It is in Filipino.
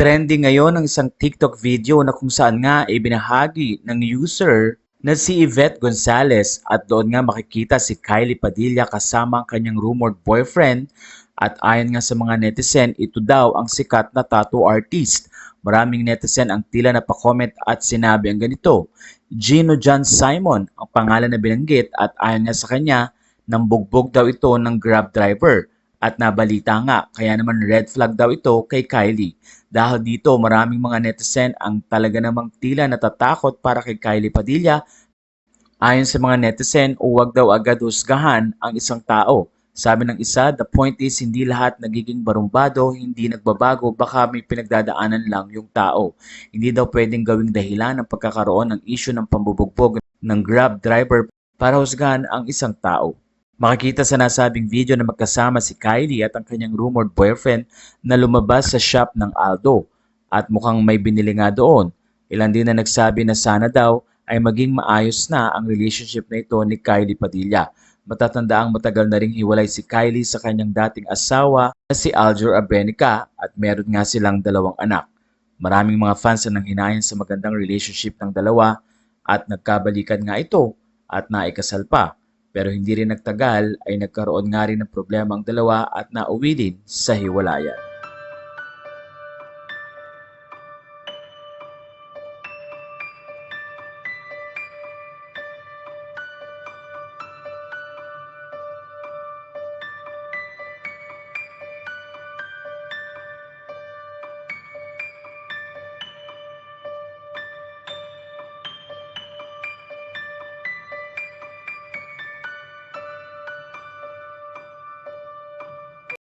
Trending ngayon ang isang TikTok video na kung saan nga ibinahagi ng user na si Yvette Gonzalez at doon nga makikita si Kylie Padilla kasama ang kanyang rumored boyfriend at ayon nga sa mga netizen, ito daw ang sikat na tattoo artist. Maraming netizen ang tila napakomment at sinabi ang ganito, Gino John Simon ang pangalan na binanggit at ayon nga sa kanya, nambugbog daw ito ng Grab driver. At nabalita nga, kaya naman red flag daw ito kay Kylie. Dahil dito maraming mga netizen ang talaga namang tila natatakot para kay Kylie Padilla. Ayon sa mga netizen, huwag daw agad husgahan ang isang tao. Sabi ng isa, the point is hindi lahat nagiging barumbado, hindi nagbabago, baka may pinagdadaanan lang yung tao. Hindi daw pwedeng gawing dahilan ng pagkakaroon ng issue ng pambubugbog ng Grab driver para husgahan ang isang tao. Makikita sa nasabing video na magkasama si Kylie at ang kanyang rumored boyfriend na lumabas sa shop ng Aldo at mukhang may binili nga doon. Ilan din na nagsabi na sana daw ay maging maayos na ang relationship na ito ni Kylie Padilla. Matatandaang matagal na ring hiwalay si Kylie sa kanyang dating asawa na si Aljur Abenica at meron nga silang 2 anak. Maraming mga fans ang nanghinayan sa magandang relationship ng dalawa at nagkabalikan nga ito at naikasal pa. Pero hindi rin nagtagal ay nagkaroon nga rin ng problema ang dalawa at nauwi din sa hiwalayan.